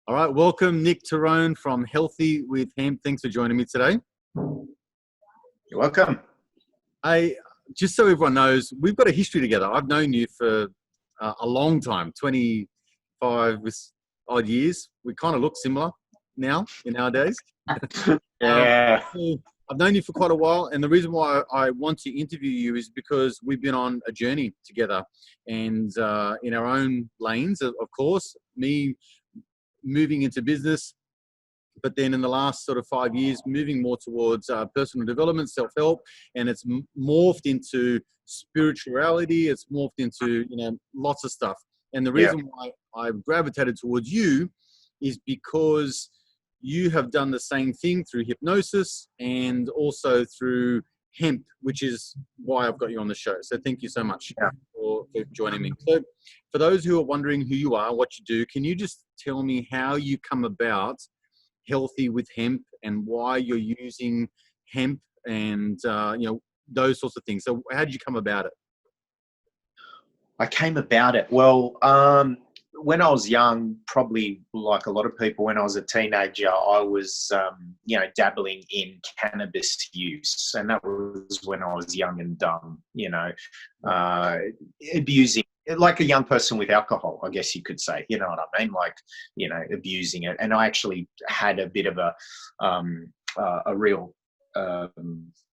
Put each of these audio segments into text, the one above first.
All right, welcome Nick Terrone from Healthy With Hemp. Thanks for joining me today. You're welcome. Just so everyone knows, we've got a history together. I've known you for a long time, 25 odd years. We kind of look similar now, nowadays. Yeah. I've known you for quite a while, and the reason why I want to interview you is because we've been on a journey together, and in our own lanes, of course. Me moving into business, but then in the last sort of 5 years, moving more towards personal development, self-help, and it's morphed into spirituality. It's morphed into, lots of stuff. And the reason why I've gravitated towards you is because you have done the same thing through hypnosis and also through hemp, which is why I've got you on the show. So thank you so much for joining me. So for those who are wondering who you are, what you do, can you just tell me how you come about Healthy with Hemp and why you're using hemp and, those sorts of things? So how did you come about it? I came about it. Well, when I was young, probably like a lot of people, when I was a teenager, I was, dabbling in cannabis use. And that was when I was young and dumb, abusing, like a young person with alcohol, I guess you could say, you know what I mean? Like, abusing it. And I actually had a bit of a real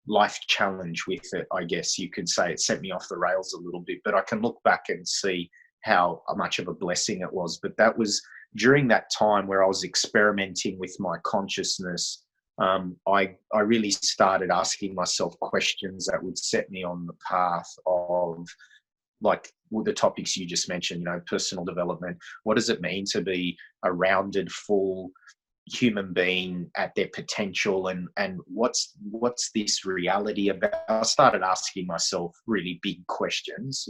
life challenge with it, I guess you could say. It set me off the rails a little bit, but I can look back and see how much of a blessing it was. But that was during that time where I was experimenting with my consciousness. I really started asking myself questions that would set me on the path of, like, the topics you just mentioned, personal development. What does it mean to be a rounded, full human being at their potential, and what's this reality about? I started asking myself really big questions,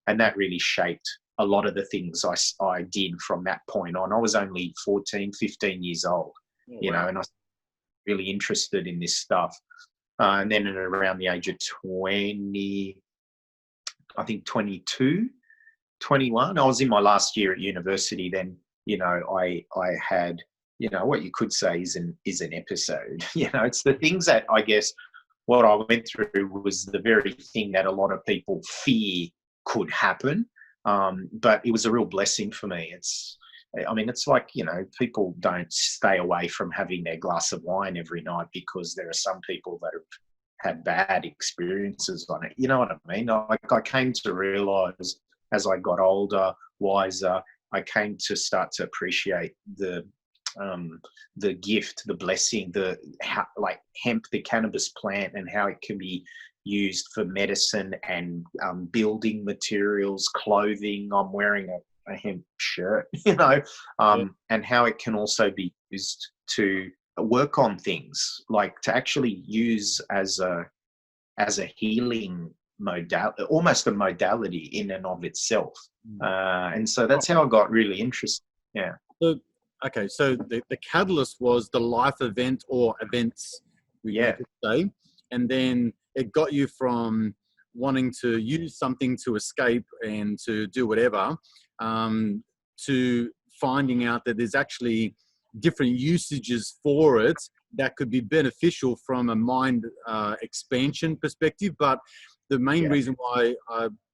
and that really shaped a lot of the things I did from that point on. I was only 14, 15 years old, and I was really interested in this stuff. And then at around the age of 20, I think 22, 21, I was in my last year at university. Then, I had, what you could say is an episode. It's the things that, I guess, what I went through was the very thing that a lot of people fear could happen. But it was a real blessing for me. It's like, people don't stay away from having their glass of wine every night because there are some people that have had bad experiences on it. You know what I mean? Like, I came to realize as I got older, wiser, I came to start to appreciate the gift, the blessing, like hemp, the cannabis plant, and how it can be used for medicine and building materials, clothing. I'm wearing a hemp shirt, and how it can also be used to work on things, like to actually use as a healing modality, almost a modality in and of itself. And so that's how I got really interested. Yeah. So the catalyst was the life event or events, we could say, and then it got you from wanting to use something to escape and to do whatever, to finding out that there's actually different usages for it that could be beneficial from a mind expansion perspective. But the main reason why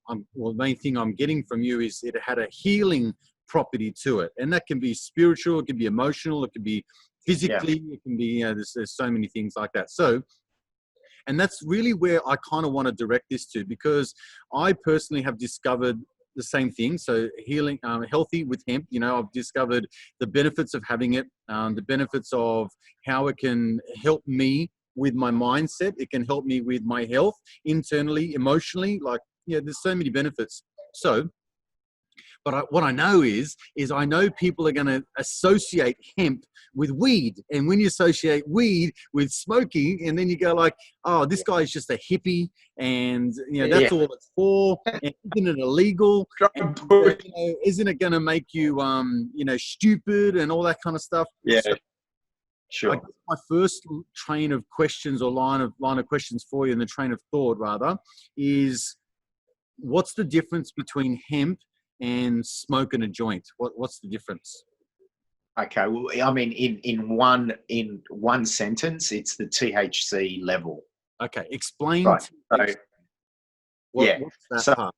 the main thing I'm getting from you is it had a healing property to it, and that can be spiritual, it can be emotional, it can be physically, it can be, there's so many things like that. So, and that's really where I kind of want to direct this to, because I personally have discovered the same thing. So healing, Healthy with Hemp, I've discovered the benefits of having it, the benefits of how it can help me with my mindset. It can help me with my health internally, emotionally, there's so many benefits. So, but what I know is I know people are going to associate hemp with weed. And when you associate weed with smoking, and then you go like, oh, this guy is just a hippie, and that's all it's for. And isn't it illegal? And, isn't it going to make you, stupid and all that kind of stuff? Yeah. So, sure. My first train of questions, or line of questions for you, and the train of thought rather, is what's the difference between hemp and smoking a joint? What's the difference? Okay. Well, I mean, in one sentence, it's the THC level. Okay, explain Right. So THC. yeah. What's that So part?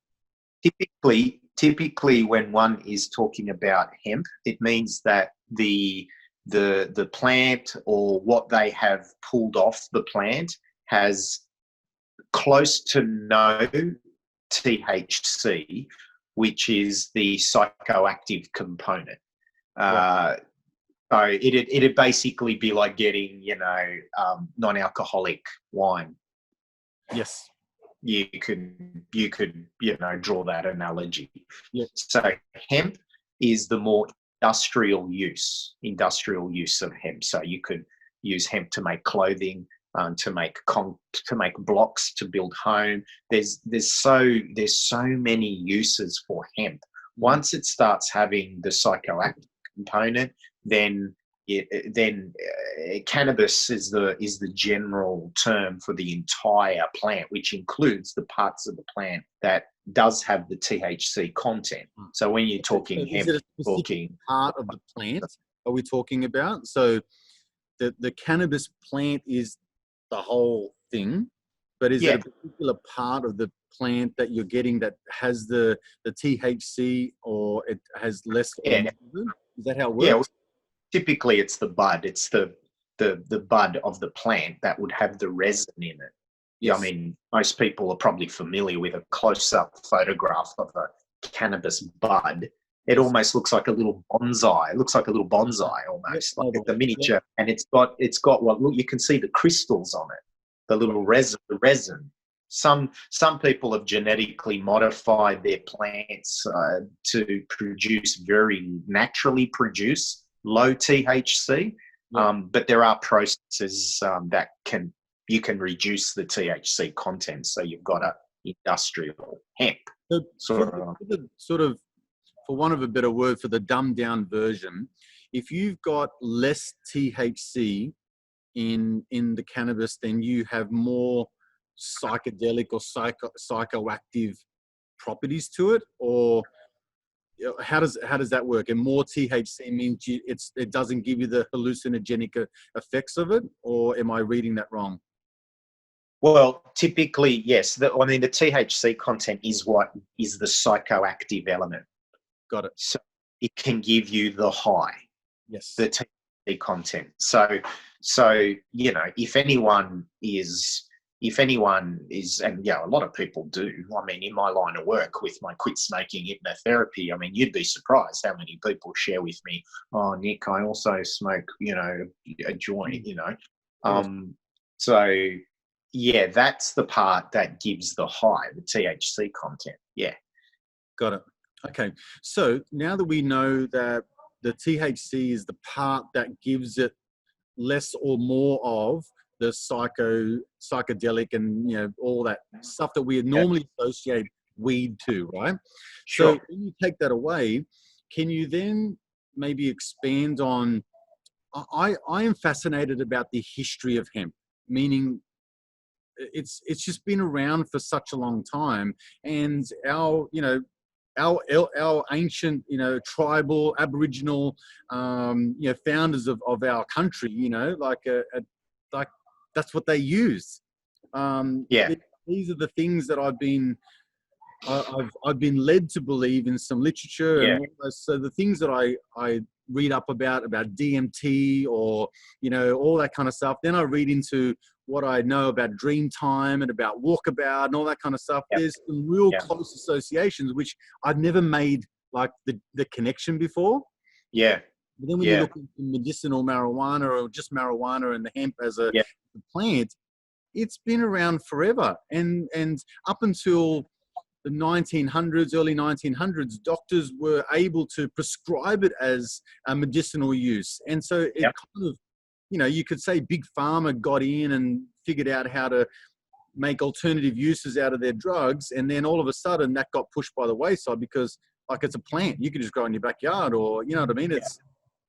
typically, when one is talking about hemp, it means that the plant or what they have pulled off the plant has close to no THC, which is the psychoactive component. Right. So it'd basically be like getting, non-alcoholic wine. Yes. You could, draw that analogy. Yeah. So hemp is the more industrial use of hemp. So you could use hemp to make clothing, to make blocks, to build home. There's so many uses for hemp. Once it starts having the psychoactive component, then cannabis is the general term for the entire plant, which includes the parts of the plant that does have the THC content. So when you're talking hemp, is it a specific part of the plant are we talking about? So the cannabis plant is the whole thing, but is it a particular part of the plant that you're getting that has the THC, or it has less? Yeah. Is that how it works? Yeah. Typically, it's the bud. It's the bud of the plant that would have the resin in it. Yes. I mean, most people are probably familiar with a close-up photograph of a cannabis bud. It almost looks like a little bonsai. It looks like a little bonsai almost, like the miniature. And it's got what, look, you can see the crystals on it, the little resin. Some people have genetically modified their plants to naturally produce low THC, but there are processes that you can reduce the THC content. So you've got a industrial hemp. So sort of, for want of a better word, for the dumbed down version, if you've got less THC in the cannabis, then you have more psychedelic or psychoactive properties to it, or how does that work? And more THC means it doesn't give you the hallucinogenic effects of it, or am I reading that wrong? Well, typically, yes. The THC content is what is the psychoactive element. Got it. So it can give you the high. Yes. The THC content. So if anyone is, and a lot of people do. I mean, in my line of work with my quit smoking hypnotherapy, I mean, you'd be surprised how many people share with me, "Oh, Nick, I also smoke, a joint." So yeah, that's the part that gives the high, the THC content. Yeah. Got it. Okay. So now that we know that the THC is the part that gives it less or more of the psychedelic and all that stuff that we normally associate weed to, right? Sure. So when you take that away, can you then maybe expand on? I am fascinated about the history of hemp, meaning it's just been around for such a long time, and our ancient, tribal, Aboriginal, founders of our country, like that's what they used. These are the things that I've been led to believe in some literature, and so the things that I read up about DMT or all that kind of stuff. Then I read into what I know about Dreamtime and about Walkabout and all that kind of stuff. There's some real close associations which I've never made like the connection before. Yeah. But then when you look into medicinal marijuana or just marijuana and the hemp as a plant, it's been around forever. And up until the 1900s, early 1900s, doctors were able to prescribe it as a medicinal use. And so it kind of, you could say Big Pharma got in and figured out how to make alternative uses out of their drugs. And then all of a sudden that got pushed by the wayside because like it's a plant. You could just grow in your backyard, or, you know what I mean? It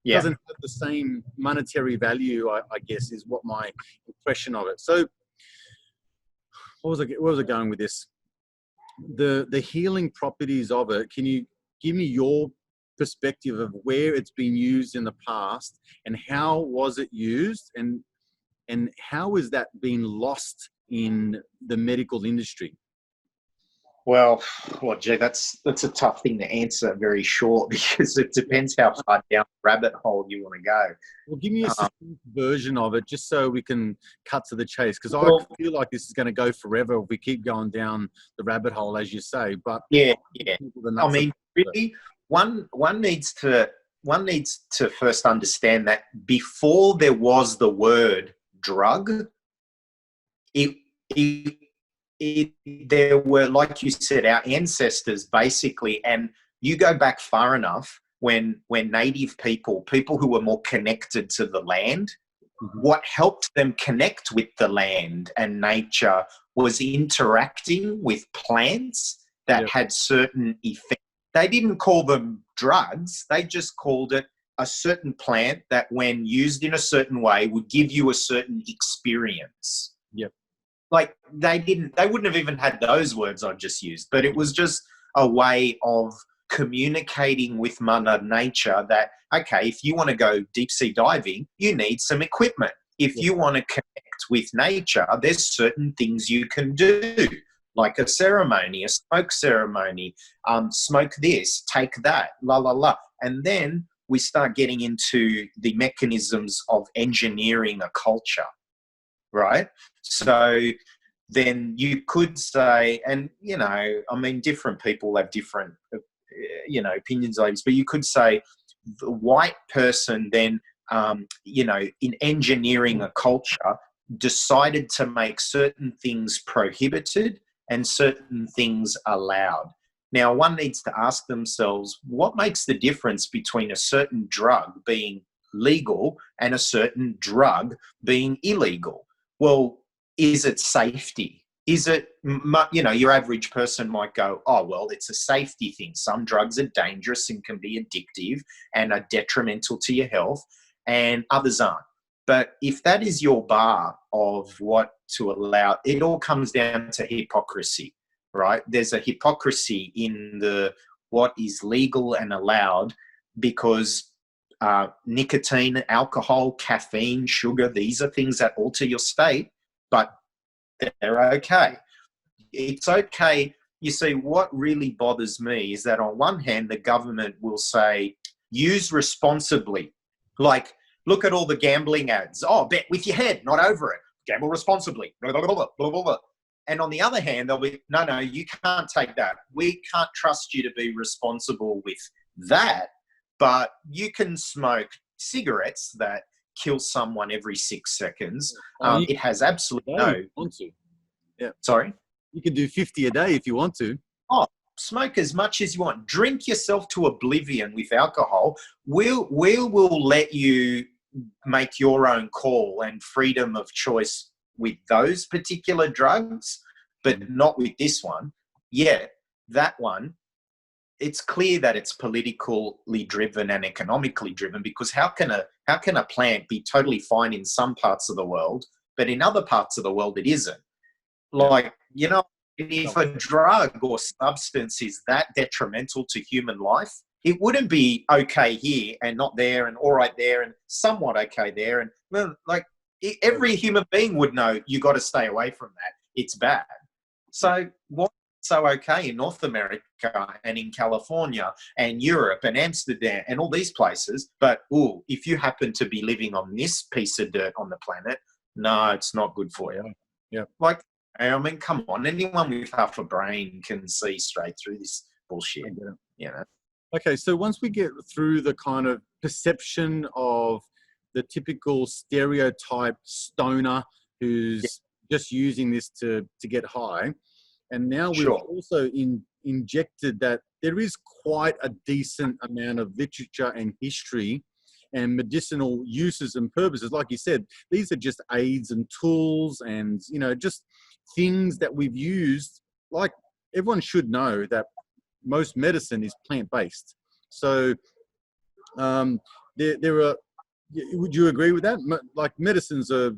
doesn't have the same monetary value, I guess, is what my impression of it. So where was I going with this? The healing properties of it. Can you give me your perspective of where it's been used in the past and how was it used, and how is that being lost in the medical industry? Well, gee, that's a tough thing to answer very short, because it depends how far down the rabbit hole you want to go. Well, give me a succinct version of it, just so we can cut to the chase, because I feel like this is going to go forever if we keep going down the rabbit hole, as you say. But yeah. I mean, really, one needs to first understand that before there was the word drug, there were, like you said, our ancestors basically, and you go back far enough when native people who were more connected to the land, what helped them connect with the land and nature was interacting with plants that had certain effects. They didn't call them drugs. They just called it a certain plant that, when used in a certain way, would give you a certain experience. Yep. Like they wouldn't have even had those words I've just used, but it was just a way of communicating with Mother Nature that, okay, if you want to go deep sea diving, you need some equipment. If you want to connect with nature, there's certain things you can do, like a ceremony, a smoke ceremony, smoke this, take that, la, la, la. And then we start getting into the mechanisms of engineering a culture. Right? So then you could say, and, I mean, different people have different, opinions on this, but you could say the white person then, in engineering a culture, decided to make certain things prohibited and certain things allowed. Now, one needs to ask themselves, what makes the difference between a certain drug being legal and a certain drug being illegal? Well, is it safety? Is it, your average person might go, oh, well, it's a safety thing. Some drugs are dangerous and can be addictive and are detrimental to your health, and others aren't. But if that is your bar of what to allow, it all comes down to hypocrisy, right? There's a hypocrisy in what is legal and allowed, because nicotine, alcohol, caffeine, sugar, these are things that alter your state, but they're okay. It's okay. You see, what really bothers me is that on one hand, the government will say, use responsibly. Like, look at all the gambling ads. Oh, bet with your head, not over it. Gamble responsibly. Blah, blah, blah, blah, blah, blah. And on the other hand, they'll be, no, you can't take that. We can't trust you to be responsible with that. But you can smoke cigarettes that kill someone every 6 seconds. It has absolutely no... You want to. Yeah. Sorry? You can do 50 a day if you want to. Oh, smoke as much as you want. Drink yourself to oblivion with alcohol. We'll let you make your own call and freedom of choice with those particular drugs, but not with this one. Yeah, that one, it's clear that it's politically driven and economically driven, because how can a plant be totally fine in some parts of the world, but in other parts of the world it isn't? Like, if a drug or substance is that detrimental to human life, it wouldn't be okay here and not there, and all right there and somewhat okay there. And well, like every human being would know you got to stay away from that. It's bad. So what's so okay in North America and in California and Europe and Amsterdam and all these places, but if you happen to be living on this piece of dirt on the planet, no, it's not good for you. Yeah. Like, I mean, come on, anyone with half a brain can see straight through this bullshit. Okay, so once we get through the kind of perception of the typical stereotype stoner who's just using this to get high, and now we've also injected that there is quite a decent amount of literature and history and medicinal uses and purposes. Like you said, these are just aids and tools and, just things that we've used. Like, everyone should know that most medicine is plant-based. So there are, would you agree with that? Like, medicines are...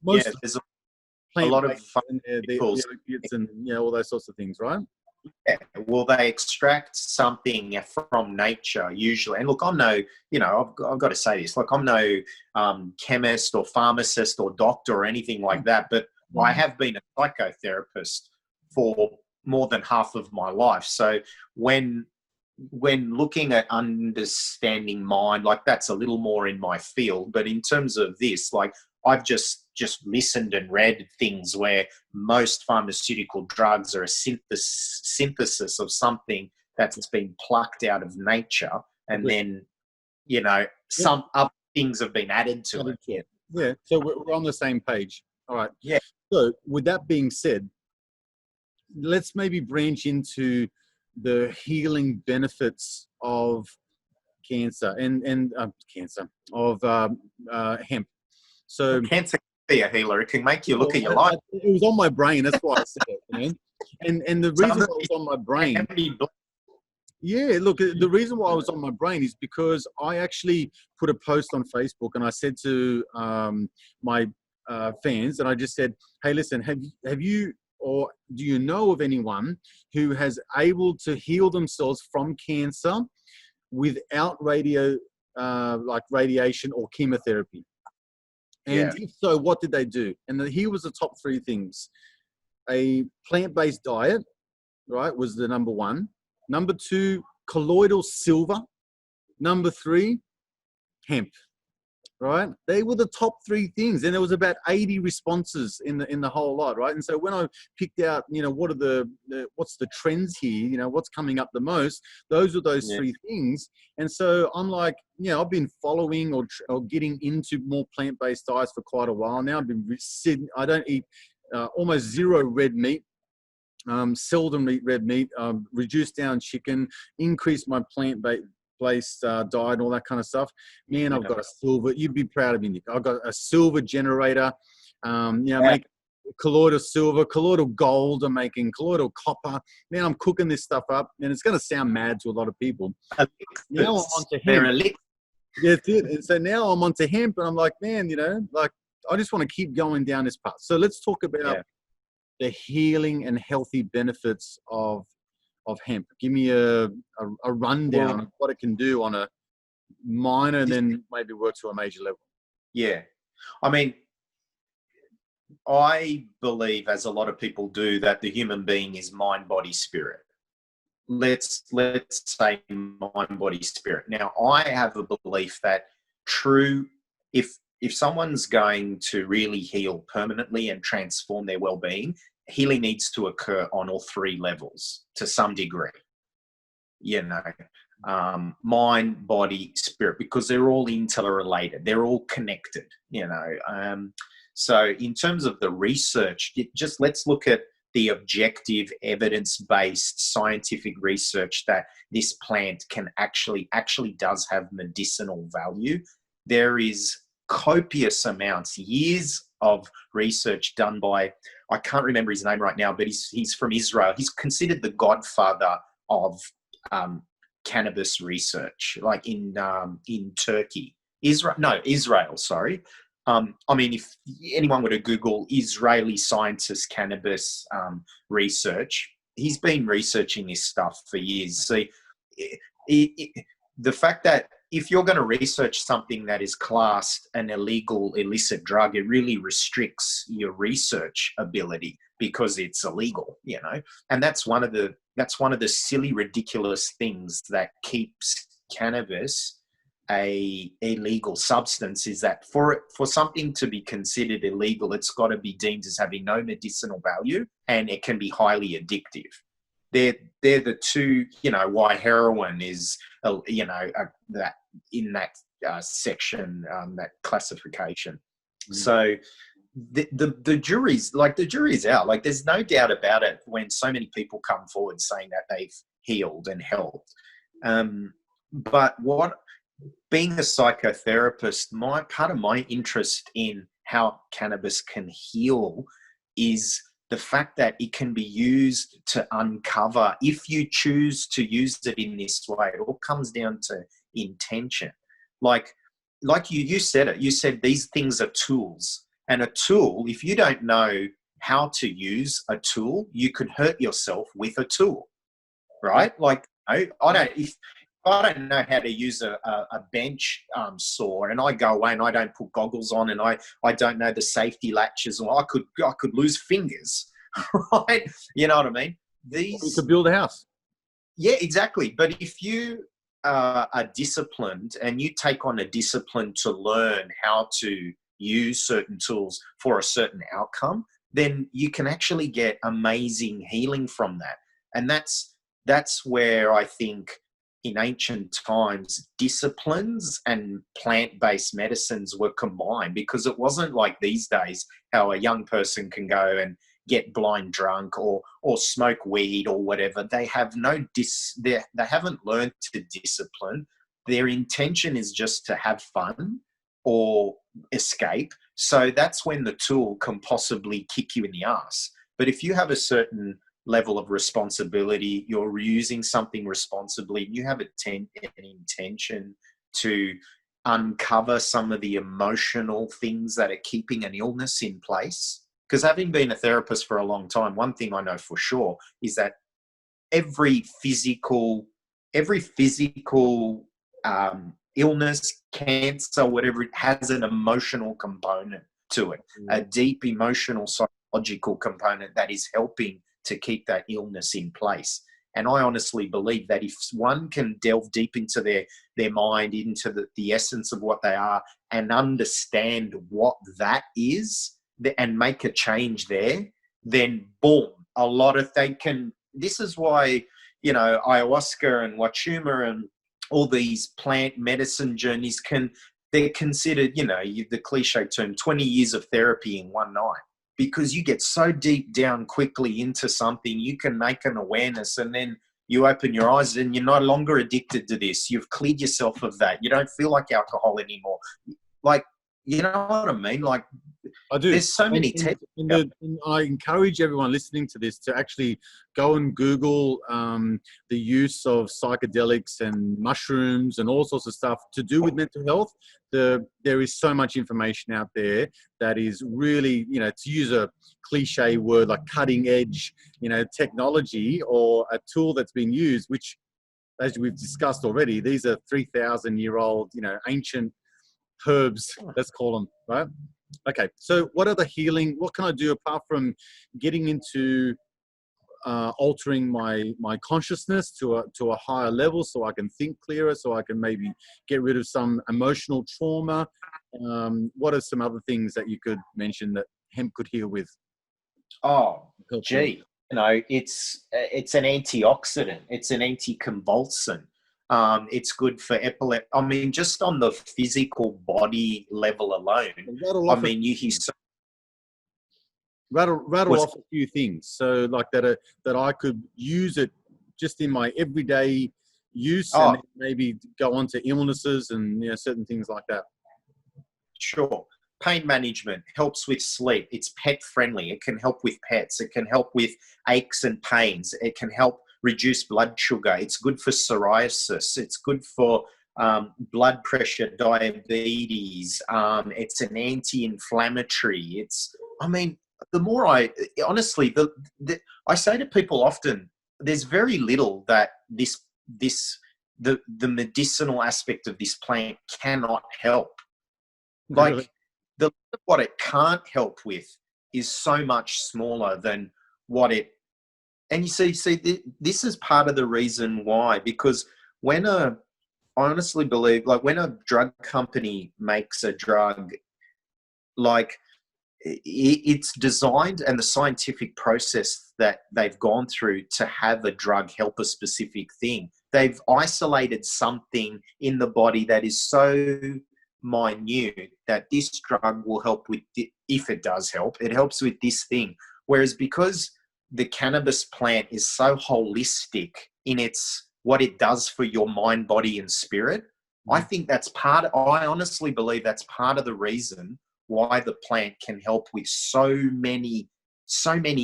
Most there's a lot of the opiates and all those sorts of things, right? Yeah, well, they extract something from nature usually. And look, I'm no, I've got to say this. Look, I'm no chemist or pharmacist or doctor or anything like that, but I have been a psychotherapist for more than half of my life. So when looking at understanding mind, like that's a little more in my field. But in terms of this, like I've just listened and read things where most pharmaceutical drugs are a synthesis of something that's been plucked out of nature, and then some other things have been added to it. Yeah. So we're on the same page. All right. Yeah. So with that being said, let's maybe branch into the healing benefits of cancer and hemp. So cancer can be a healer. It can make you look at your life. It was on my brain. That's why I said it. And the reason why it was on my brain. Yeah, look, the reason why I was on my brain is because I actually put a post on Facebook and I said to my fans, and I just said, hey, listen, have you or do you know of anyone who has able to heal themselves from cancer without radiation or chemotherapy? And if so, what did they do? And here was the top 3 things. A plant-based diet, right, was the number 1. Number 2, colloidal silver. Number 3, hemp. Right? They were the top 3 things, and there was about 80 responses in the whole lot, right? And so when I picked out, what are what's the trends here? What's coming up the most? Those are those 3 things. And so I'm like, I've been following or getting into more plant-based diets for quite a while now. I don't eat almost zero red meat. Seldom eat red meat. Reduce down chicken. Increase my plant-based diet and all that kind of stuff. Man, I've got a silver. You'd be proud of me, Nick. I've got a silver generator. Make colloidal silver, colloidal gold. I'm making colloidal copper. Man, I'm cooking this stuff up, and it's going to sound mad to a lot of people. Now I'm onto hemp. Yeah, that's it. And so now I'm onto hemp, and I'm like, man, I just want to keep going down this path. So let's talk about the healing and healthy benefits of hemp. Give me a rundown of what it can do on a minor and then maybe work to a major level. Yeah. I mean, I believe, as a lot of people do, that the human being is mind, body, spirit. Let's say mind, body, spirit. Now, I have a belief that if someone's going to really heal permanently and transform their well-being, healing needs to occur on all 3 levels to some degree. Mind, body, spirit, because they're all interrelated. They're all connected, So in terms of the research, let's look at the objective, evidence-based scientific research that this plant can actually does have medicinal value. There is copious amounts, years of research done by, I can't remember his name right now, but he's from Israel. He's considered the godfather of cannabis research, like in Turkey. Israel, sorry. If anyone were to Google Israeli scientist cannabis research, he's been researching this stuff for years. So the fact that if you're going to research something that is classed an illegal, illicit drug, it really restricts your research ability because it's illegal, and that's one of the silly, ridiculous things that keeps cannabis a legal substance, is that for something to be considered illegal, it's got to be deemed as having no medicinal value, and it can be highly addictive. They're the 2, why heroin is, that in that section, that classification. So the jury's out. Like, there's no doubt about it when so many people come forward saying that they've healed and helped. But being a psychotherapist, part of my interest in how cannabis can heal is the fact that it can be used to uncover, if you choose to use it in this way. It all comes down to intention. Like you said it. You said these things are tools, and a tool, if you don't know how to use a tool, you could hurt yourself with a tool, right? Like, I don't, if I don't know how to use a bench saw, and I go away and I don't put goggles on, and I don't know the safety latches, or I could lose fingers, right? You know what I mean? You could build a house. Yeah, exactly. But if you are disciplined and you take on a discipline to learn how to use certain tools for a certain outcome, then you can actually get amazing healing from that. And that's where I think in ancient times, disciplines and plant-based medicines were combined, because it wasn't like these days how a young person can go and get blind drunk or smoke weed or whatever. They have they haven't learned to discipline. Their intention is just to have fun or escape. So that's when the tool can possibly kick you in the ass. But if you have a certain level of responsibility, you're using something responsibly, you have an intention to uncover some of the emotional things that are keeping an illness in place. Because having been a therapist for a long time, one thing I know for sure is that every physical illness, cancer, whatever, it has an emotional component to it, a deep emotional, psychological component that is helping to keep that illness in place. And I honestly believe that if one can delve deep into their mind, into the essence of what they are, and understand what that is, and make a change there, then boom, this is why, ayahuasca and wachuma and all these plant medicine journeys they're considered, the cliche term, 20 years of therapy in one night, because you get so deep down quickly into something, you can make an awareness, and then you open your eyes and you're no longer addicted to this. You've cleared yourself of that. You don't feel like alcohol anymore. Like, you know what I mean? Like, I do. There's so many tests. And I encourage everyone listening to this to actually go and Google the use of psychedelics and mushrooms and all sorts of stuff to do with mental health. There is so much information out there that is really, to use a cliche word like cutting edge, technology, or a tool that's been used, which, as we've discussed already, these are 3,000-year-old, ancient herbs, let's call them, right? Okay, so what can I do apart from getting into altering my consciousness to a higher level, so I can think clearer, so I can maybe get rid of some emotional trauma? What are some other things that you could mention that hemp could heal with? Oh, gee, it's an antioxidant. It's an anticonvulsant. It's good for epilepsy. I mean, just on the physical body level alone. Rattle off a few things. So like that I could use it just in my everyday use, and then maybe go on to illnesses and certain things like that. Sure. Pain management helps with sleep. It's pet friendly. It can help with pets. It can help with aches and pains. It can help reduce blood sugar. It's good for psoriasis. It's good for blood pressure, diabetes. It's an anti-inflammatory. The more I say to people often, there's very little that the medicinal aspect of this plant cannot help. Really? Like what it can't help with is so much smaller than what it. And you see, this is part of the reason why, because I honestly believe, like, when a drug company makes a drug, like, it's designed, and the scientific process that they've gone through to have a drug help a specific thing, they've isolated something in the body that is so minute that this drug will help with, if it does help, it helps with this thing. Whereas because the cannabis plant is so holistic in what it does for your mind, body, and spirit, I honestly believe that's part of the reason why the plant can help with so many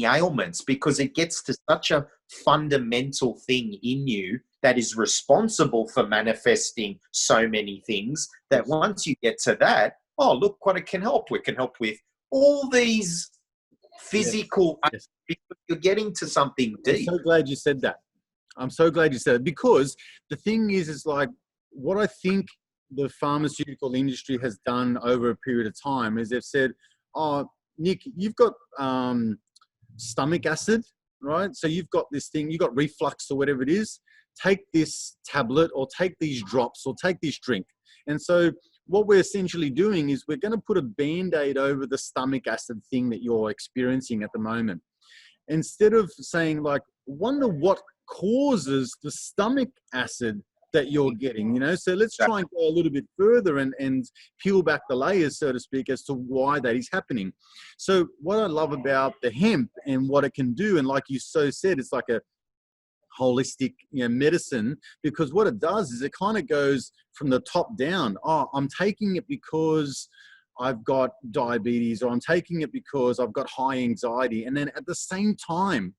ailments, because it gets to such a fundamental thing in you that is responsible for manifesting so many things, that once you get to that, oh, look what it can help with. It can help with all these physical. Yes. You're getting to something deep. I'm so glad you said that. I'm so glad you said it, because the thing is like what I think the pharmaceutical industry has done over a period of time is they've said, oh, Nick, you've got stomach acid, right? So you've got this thing, you've got reflux or whatever it is. Take this tablet or take these drops or take this drink. And so what we're essentially doing is we're going to put a Band-Aid over the stomach acid thing that you're experiencing at the moment. Instead of saying like, wonder what causes the stomach acid that you're getting, you know? So let's try and go a little bit further and peel back the layers, so to speak, as to why that is happening. So what I love about the hemp and what it can do, and like you so said, it's like a holistic, you know, medicine, because what it does is it kind of goes from the top down. Oh, I'm taking it because I've got diabetes, or I'm taking it because I've got high anxiety. And then at the same time,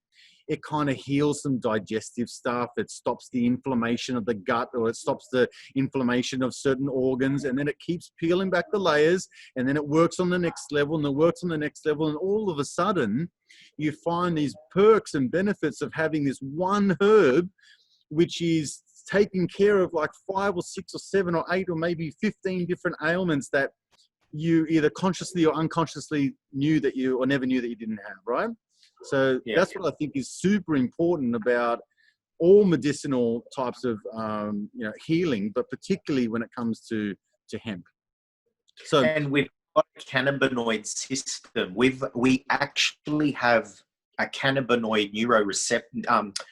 it kind of heals some digestive stuff. It stops the inflammation of the gut, or it stops the inflammation of certain organs. And then it keeps peeling back the layers, and then it works on the next level, and it works on the next level. And all of a sudden you find these perks and benefits of having this one herb, which is taking care of like 5 or 6 or 7 or 8 or maybe 15 different ailments that you either consciously or unconsciously knew that you, or never knew that you didn't have, right? So that's what I think is super important about all medicinal types of healing, but particularly when it comes to hemp. So, and we've got a cannabinoid system. We actually have a cannabinoid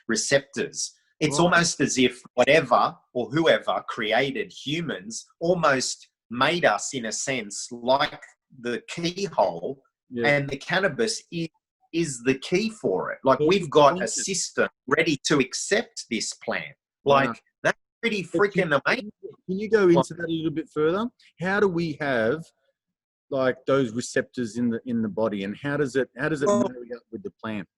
receptors. It's almost as if whatever or whoever created humans almost made us, in a sense, like the keyhole, and the cannabis is the key for it. Like, we've got a system ready to accept this plant. Like, that's pretty freaking amazing. Can you go into that a little bit further? How do we have like those receptors in the body, and how does it marry up with the plant?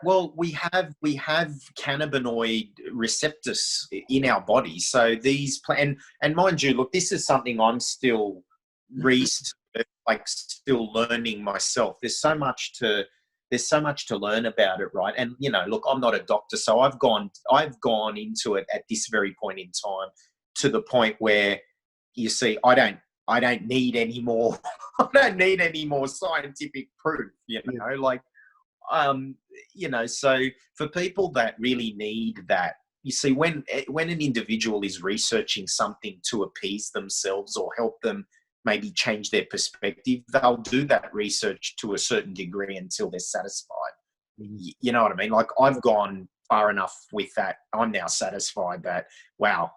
Well, we have cannabinoid receptors in our body. So these and mind you, look, this is something I'm still still learning myself. There's so much to learn about it, right? And you know, look, I'm not a doctor, so I've gone into it at this very point in time, to the point where, you see, I don't need any more I don't need any more scientific proof, you know, like you know, so for people that really need that, you see, when an individual is researching something to appease themselves or help them maybe change their perspective, they'll do that research to a certain degree until they're satisfied. You know what I mean? Like, I've gone far enough with that. I'm now satisfied that, wow,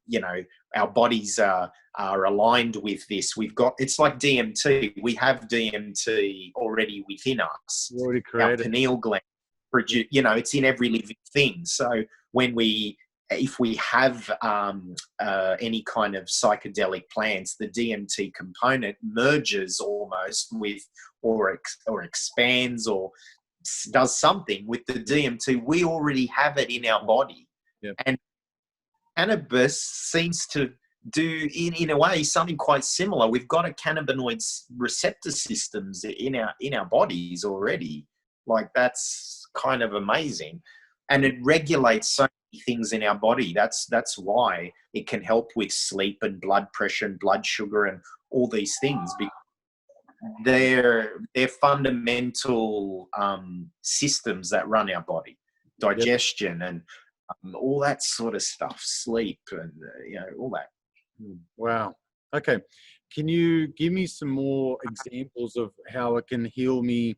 you know, our bodies are aligned with this. We've got, it's like DMT. We have DMT already within us. Already created. Our pineal gland, you know, it's in every living thing. So if we have any kind of psychedelic plants, the DMT component merges almost with, or expands, or does something with the DMT. We already have it in our body. And cannabis seems to do, in a way, something quite similar. We've got a cannabinoid receptor systems in our bodies already. Like, that's kind of amazing. And it regulates so many things in our body. That's why it can help with sleep and blood pressure and blood sugar and all these things, because they're fundamental systems that run our body, digestion and all that sort of stuff, sleep and you know, all that. Wow. Okay. Can you give me some more examples of how it can heal me?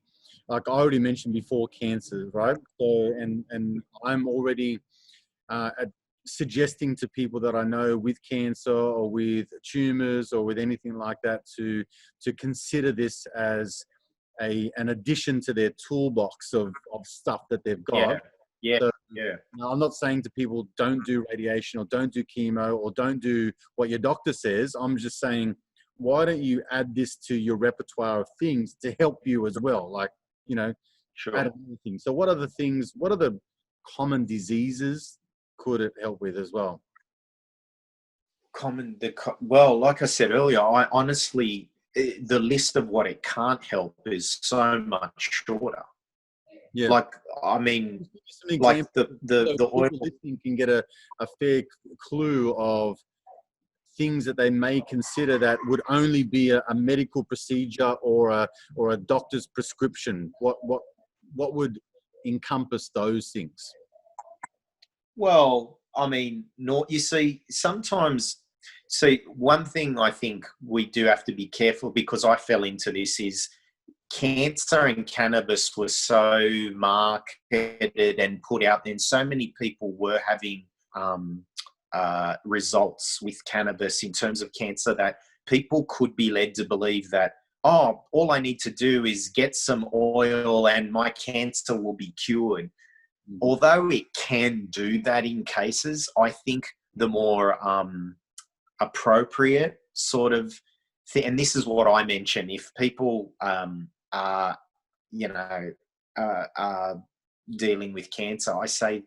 Like I already mentioned before, cancer, right? So, and I'm already suggesting to people that I know with cancer or with tumors or with anything like that to consider this as an addition to their toolbox of stuff that they've got. So, now, I'm not saying to people don't do radiation or don't do chemo or don't do what your doctor says. I'm just saying, why don't you add this to your repertoire of things to help you as well? Like, you know, add anything. So what are the common diseases could it help with as well? Well, like I said earlier, I honestly, the list of what it can't help is so much shorter. Yeah. Like, I mean, like the oil listening can get a fair clue of things that they may consider that would only be a medical procedure or a doctor's prescription. What would encompass those things? Well, I mean, you see, sometimes, one thing I think we do have to be careful, because I fell into this, is cancer and cannabis was so marketed and put out there, and so many people were having results with cannabis in terms of cancer, that people could be led to believe that, oh, all I need to do is get some oil and my cancer will be cured. Although it can do that in cases, I think the more appropriate sort of thing, and this is what I mentioned, if people are dealing with cancer, I say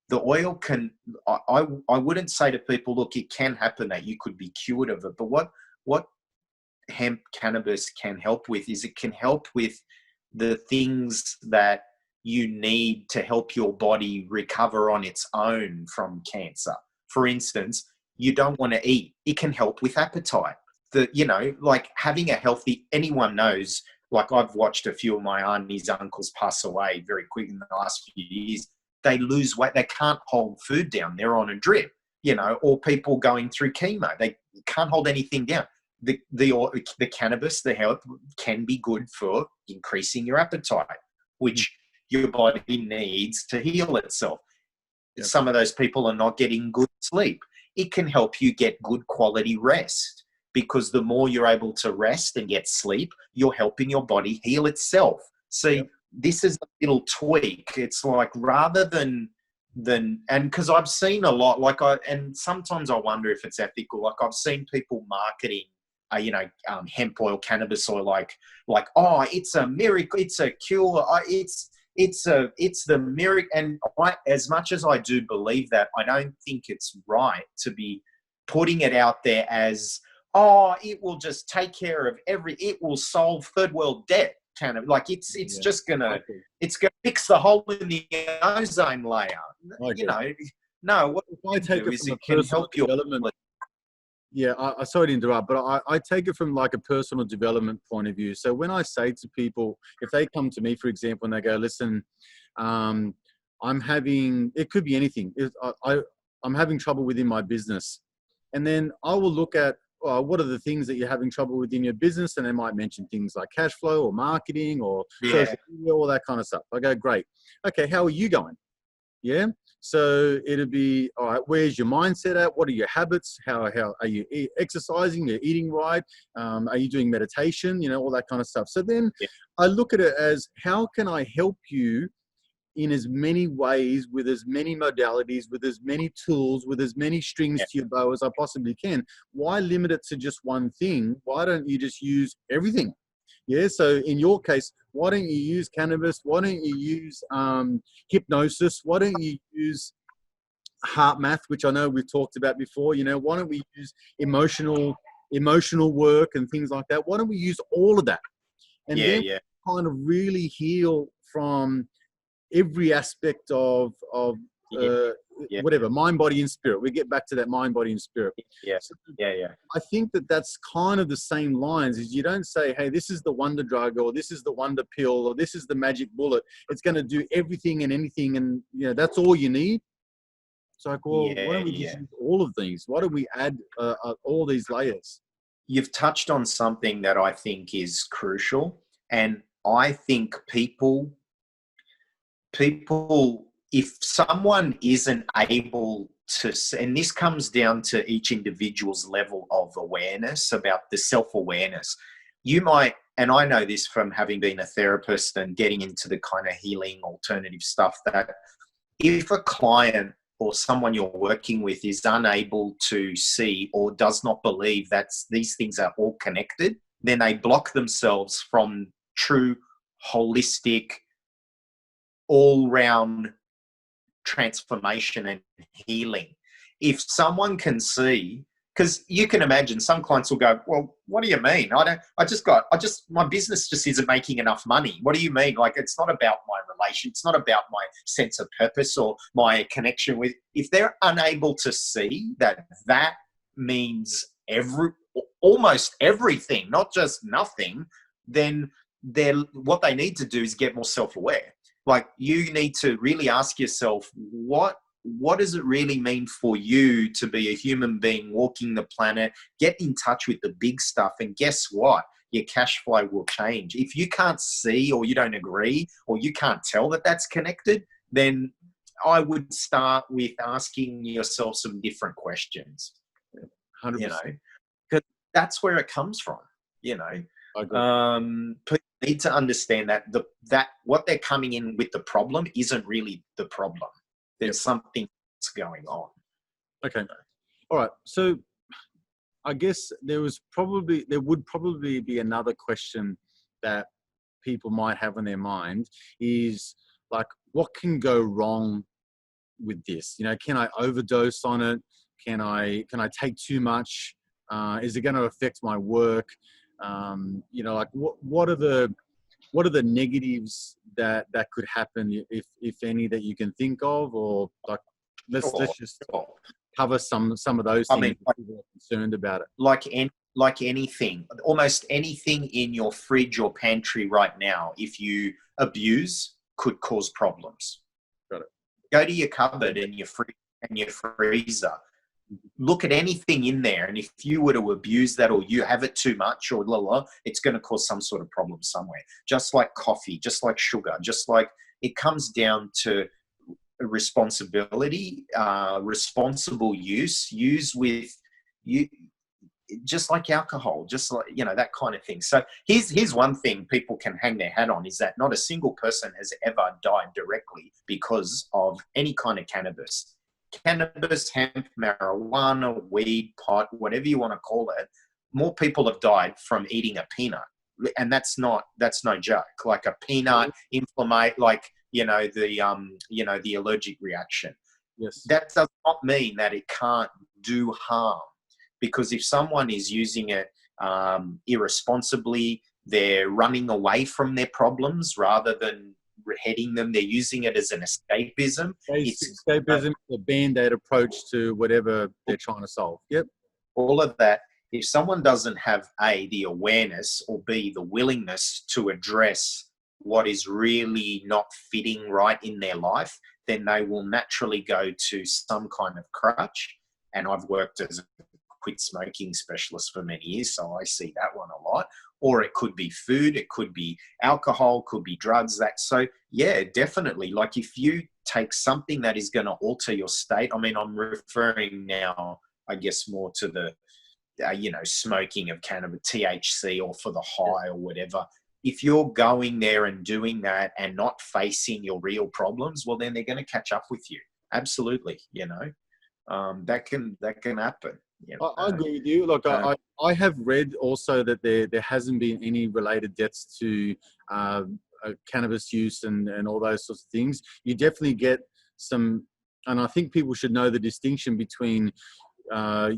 the oil can, I wouldn't say to people, look, it can happen that you could be cured of it, but what hemp cannabis can help with is it can help with the things that you need to help your body recover on its own from cancer. For instance, you don't want to eat. It can help with appetite. Like having a healthy, anyone knows, like I've watched a few of my aunties, uncles pass away very quick in the last few years. They lose weight. They can't hold food down. They're on a drip, or people going through chemo. They can't hold anything down. The cannabis, the health, can be good for increasing your appetite, which your body needs to heal itself. Yep. Some of those people are not getting good sleep. It can help you get good quality rest, because the more you're able to rest and get sleep, you're helping your body heal itself. See, This is a little tweak. It's like, rather than and because I've seen a lot, and sometimes I wonder if it's ethical. Like I've seen people marketing, hemp oil, cannabis oil, like, oh, it's a miracle, it's a cure, it's the miracle. And as much as I do believe that, I don't think it's right to be putting it out there as, oh, it will just take care of it will solve third world debt. Kind of like it's just gonna fix the hole in the ozone layer. No. What I take it from a personal development. Yeah, I sorry to interrupt, but I take it from like a personal development point of view. So when I say to people, if they come to me, for example, and they go, listen, I'm having, it could be anything. I'm having trouble within my business. And then I will look at, what are the things that you're having trouble with in your business? And they might mention things like cash flow or marketing or social media, all that kind of stuff. I go, great. Okay, how are you going? Yeah. So it'll be, all right, where's your mindset at? What are your habits? How are you exercising? You're eating right? Are you doing meditation? All that kind of stuff. So then I look at it as, how can I help you in as many ways, with as many modalities, with as many tools, with as many strings to your bow as I possibly can? Why limit it to just one thing? Why don't you just use everything? Yeah. So in your case, why don't you use cannabis? Why don't you use hypnosis? Why don't you use HeartMath, which I know we've talked about before? Why don't we use emotional work and things like that? Why don't we use all of that? And then kind of really heal from every aspect of whatever, mind, body, and spirit. We get back to that mind, body, and spirit. I think that's kind of the same lines. Is you don't say, hey, this is the wonder drug, or this is the wonder pill, or this is the magic bullet. It's going to do everything and anything, and that's all you need. It's like, well, why don't we just use all of these? Why don't we add all these layers? You've touched on something that I think is crucial, and I think people, if someone isn't able to, and this comes down to each individual's level of awareness, about the self-awareness. You might, and I know this from having been a therapist and getting into the kind of healing alternative stuff, that if a client or someone you're working with is unable to see or does not believe that these things are all connected, then they block themselves from true, holistic, all-round transformation and healing. If someone can see, Because you can imagine some clients will go, well, what do you mean? My business just isn't making enough money. What do you mean? Like, it's not about my relation. It's not about my sense of purpose or my connection with, if they're unable to see that that means almost everything, not just nothing, then what they need to do is get more self-aware. Like, you need to really ask yourself, what does it really mean for you to be a human being walking the planet? Get in touch with the big stuff, and guess what? Your cash flow will change. If you can't see, or you don't agree, or you can't tell that that's connected, then I would start with asking yourself some different questions. 100%. You know, because that's where it comes from. You know, people need to understand that what they're coming in with, the problem isn't really the problem. There's something that's going on. Okay. All right. So I guess there would probably be another question that people might have in their mind is like, what can go wrong with this? You know, can I overdose on it? Can I take too much? Is it going to affect my work? You know, like what are the negatives that could happen, if any, that you can think of? Or like, let's just cover some of those things. I mean, people are concerned about it. Like anything, almost anything in your fridge or pantry right now, if you abuse, could cause problems. Got it. Go to your cupboard and your fridge and your freezer. Look at anything in there, and if you were to abuse that, or you have it too much, or it's going to cause some sort of problem somewhere. Just like coffee, just like sugar, just like, it comes down to responsibility, responsible use with you, just like alcohol, just like, you know, that kind of thing. So here's one thing people can hang their hat on, is that not a single person has ever died directly because of any kind of cannabis. Cannabis, hemp, marijuana, weed, pot, whatever you want to call it, more people have died from eating a peanut. And that's no joke. Like a peanut inflammate, like, the allergic reaction. Yes. That does not mean that it can't do harm, because if someone is using it irresponsibly, they're running away from their problems rather than heading them. They're using it as an escapism. It's escapism, a band-aid approach to whatever they're trying to solve. Yep. All of that. If someone doesn't have A, the awareness, or B, the willingness to address what is really not fitting right in their life, then they will naturally go to some kind of crutch. And I've worked as a quit smoking specialist for many years, so I see that one a lot. Or it could be food, it could be alcohol, could be drugs. So yeah, definitely. Like, if you take something that is going to alter your state, I mean, I'm referring now, I guess, more to the, smoking of cannabis, THC, or for the high or whatever. If you're going there and doing that and not facing your real problems, well, then they're going to catch up with you. Absolutely. That can happen. I agree with you. Look, I have read also that there hasn't been any related deaths to cannabis use and all those sorts of things. You definitely get some, and I think people should know the distinction between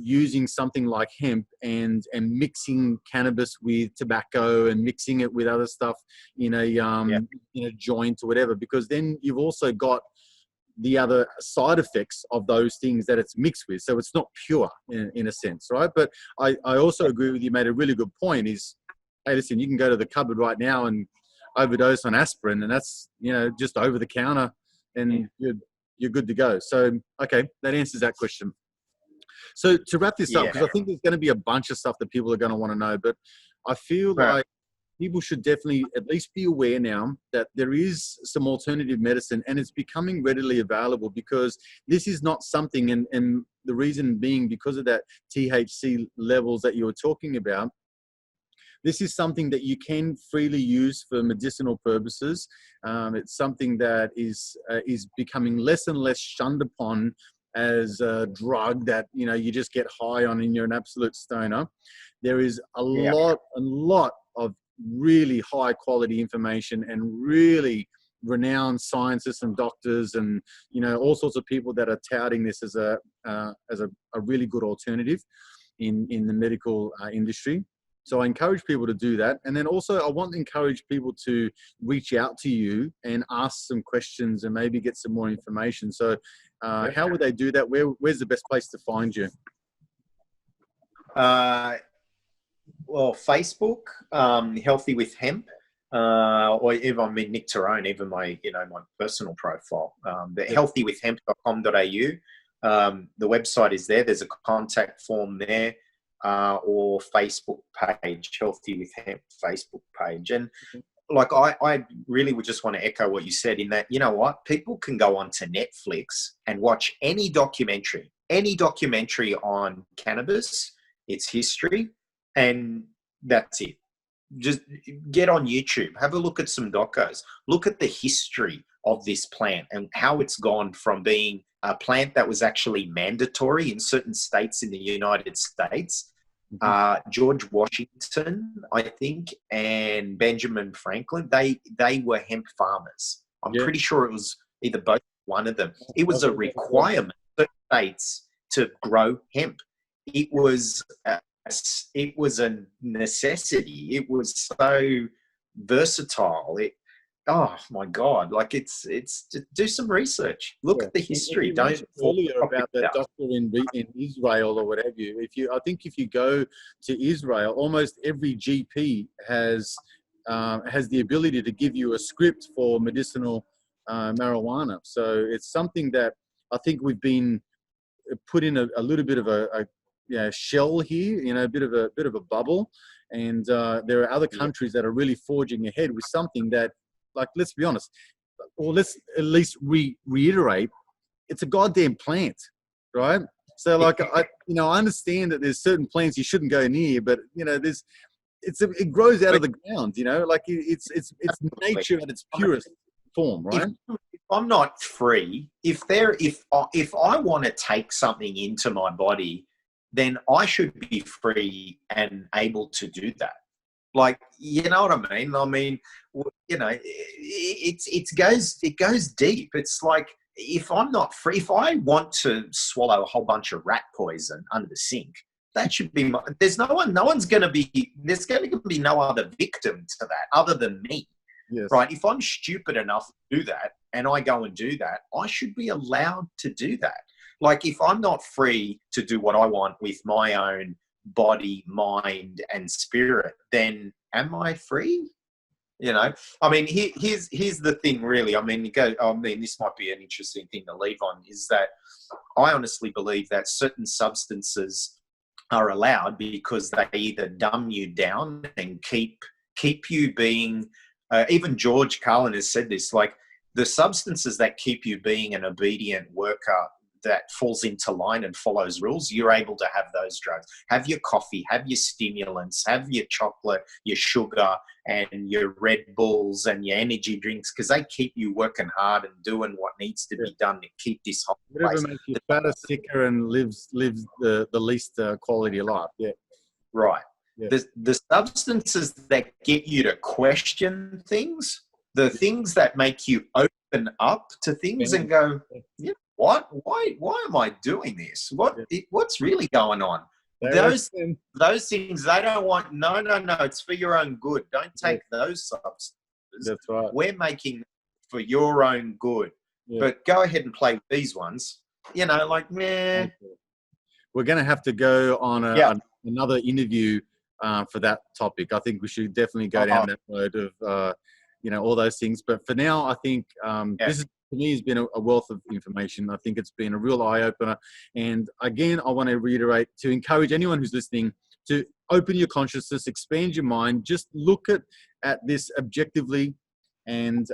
using something like hemp and mixing cannabis with tobacco and mixing it with other stuff in a joint or whatever, because then you've also got the other side effects of those things that it's mixed with. So it's not pure in a sense, right? But I also agree with you, made a really good point is, hey, listen, you can go to the cupboard right now and overdose on aspirin, and that's, just over the counter, and you're good to go. So, okay, that answers that question. So to wrap this up, because I think there's going to be a bunch of stuff that people are going to want to know, but I feel like people should definitely at least be aware now that there is some alternative medicine, and it's becoming readily available, because this is not something, and the reason being because of that THC levels that you were talking about, this is something that you can freely use for medicinal purposes. It's something that is becoming less and less shunned upon as a drug that, you just get high on and you're an absolute stoner. There is a lot of really high quality information and really renowned scientists and doctors and all sorts of people that are touting this as a really good alternative. in the medical industry. So I encourage people to do that. And then also I want to encourage people to reach out to you and ask some questions and maybe get some more information. So how would they do that? Where's the best place to find you? Well, Facebook, Healthy With Hemp, or even Nick Terrone, even my personal profile, the healthywithhemp.com.au. The website is there. There's a contact form there, or Facebook page, Healthy With Hemp Facebook page. And like, I really would just want to echo what you said in that, you know what, people can go onto Netflix and watch any documentary on cannabis, its history, and that's it. Just get on YouTube, have a look at some docos, look at the history of this plant and how it's gone from being a plant that was actually mandatory in certain states in the United States. George Washington, I think, and Benjamin Franklin, they were hemp farmers. I'm pretty sure it was either both, one of them. It was a requirement for states to grow hemp. It was a necessity. It was so versatile. Oh my God! Like it's do some research. Look at the history. Don't earlier about that doctor in Israel or whatever. I think if you go to Israel, almost every GP has the ability to give you a script for medicinal marijuana. So it's something that I think we've been put in a little bit of a shell here, a bit of a bubble, and there are other countries that are really forging ahead with something that, like, let's be honest, or let's at least reiterate, it's a goddamn plant, right? So like, I understand that there's certain plants you shouldn't go near, but it grows out of the ground, like it's nature at its purest form, right? If I'm not free, if I want to take something into my body, then I should be free and able to do that. Like, you know what I mean? I mean, it goes deep. It's like, if I'm not free, if I want to swallow a whole bunch of rat poison under the sink, that should be there's no one's going to be, there's going to be no other victim to that other than me. Yes. Right? If I'm stupid enough to do that and I go and do that, I should be allowed to do that. Like, if I'm not free to do what I want with my own body, mind, and spirit, then am I free? I mean, here's the thing, really. I mean, this might be an interesting thing to leave on, is that I honestly believe that certain substances are allowed because they either dumb you down and keep you being, even George Carlin has said this, like, the substances that keep you being an obedient worker that falls into line and follows rules, you're able to have those drugs. Have your coffee, have your stimulants, have your chocolate, your sugar, and your Red Bulls and your energy drinks, because they keep you working hard and doing what needs to be done to keep this whole place. Whatever makes you fatter, sicker, and lives the least quality of life. Yeah. Right. Yeah. The substances that get you to question things, the things that make you open up to things and go, what? Why am I doing this? What's really going on? Those things they don't want. No. It's for your own good. Don't take those substances. That's right. We're making for your own good. Yeah. But go ahead and play with these ones. Like, man. We're going to have to go on another interview for that topic. I think we should definitely go down that road of all those things. But for now, I think this is, for me, has been a wealth of information. I think it's been a real eye-opener. And again, I want to reiterate, to encourage anyone who's listening to open your consciousness, expand your mind, just look at this objectively and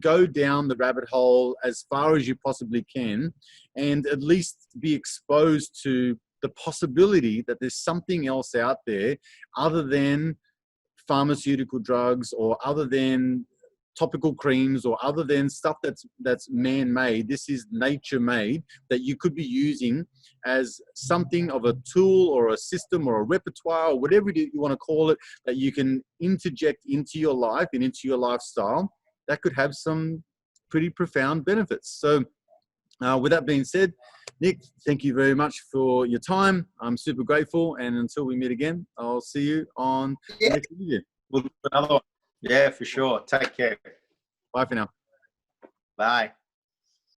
go down the rabbit hole as far as you possibly can, and at least be exposed to the possibility that there's something else out there other than pharmaceutical drugs, or other than topical creams, or other than stuff that's man-made. This is nature-made, that you could be using as something of a tool or a system or a repertoire, or whatever you want to call it, that you can interject into your life and into your lifestyle that could have some pretty profound benefits. So with that being said, Nick, thank you very much for your time. I'm super grateful. And until we meet again, I'll see you on the next video. We'll do another one. Yeah, for sure. Take care. Bye for now. Bye.